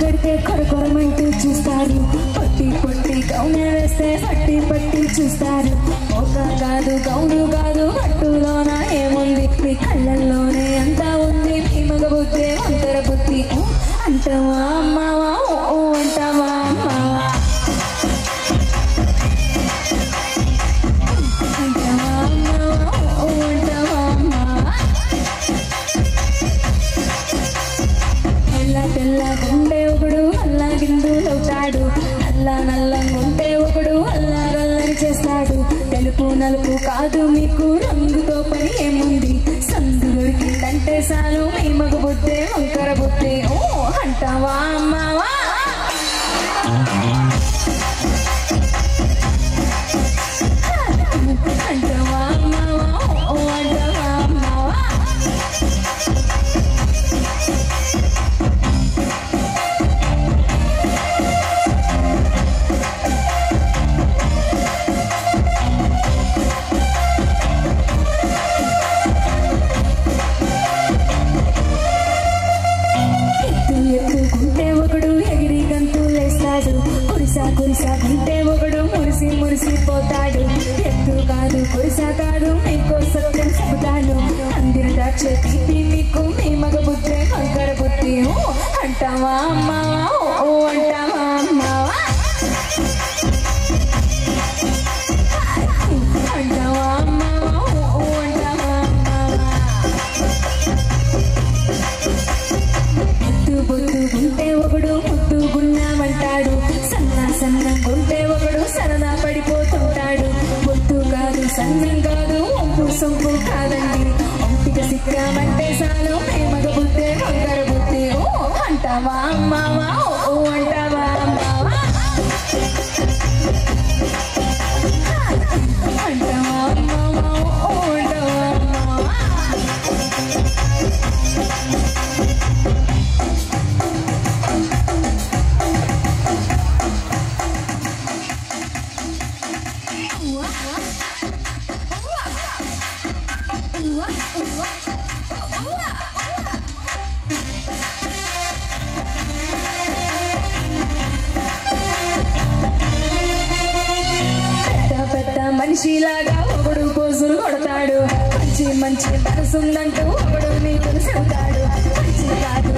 కడితే కొరకొరమంటూ చూస్తారు, పట్టి పట్టి గౌను వేస్తే పట్టి పట్టి చూస్తారు. ఒక కాదు గౌను కాదు పట్టులోన ఏముంది, మీ కళ్ళల్లోనే అంతా ఉంది. మీ మగ బుద్ధి వంకర బుద్ధి అంటావా అమ్మావా, ఓ అంటావా అమ్మావా, అంటావా అమ్మావా, ఓ అంటావా అమ్మావా. తెల్లగుంటే ఒకడు అల్లా గిందులవుతాడు, నల్లంగుంటే ఒకడు అల్లాగల్లని చేస్తాడు. తెలుపు నలుపు కాదు మీకు రంగుతో పని ఏముంది, సందు దొరికిందంటే చాలు మీ మగ బుద్ధే వంకర బుద్ధే ఓ అంటావా అమ్మావా. అంటావా అమ్మావా, ఓ అంటావా అమ్మావా. ఎత్తుకుంటే ఒకడు ఎగిరి గంతులేస్తాడు, కురిసా గుంటే ఒకడు మురిసి మురిసిపోతాడు. ఎత్తు కాదు కురిసా కాదు మీకో సత్యం చెబుతాను, అందిన ద్రాక్ష తీపి మీకు మీ మగ బుద్ధే వంకర బుద్ధి ఓ అంటావా అమ్మావా, ఓ అంటావా అమ్మావా, అంటావా అమ్మావా, ఓ అంటావా అమ్మావా. బొద్దుగుంటే ఒకడు ముద్దుగున్నామంటాడు, సన్నంగుంటే ఒకడు సరదా పడిపోతుంటాడు. బొద్దు కాదు సన్నం కాదు ఒంపు సొంపు కాదండి, ఒంటికి సిక్కామంటే చాలు మీ మగ బుద్ధే వంకర బుద్ధి ఓ అంటావా అమ్మావా, ఓ అంటావా అమ్మావా, అంటావా అమ్మావా, ఓ అంటావా అమ్మావా. పెద్ద మనిషిలాగా ఒకడు పోజులు కొడతాడు, మంచి మనసుందంటూ ఒకడు నీకు చెబుతాడు. మంచి కాదు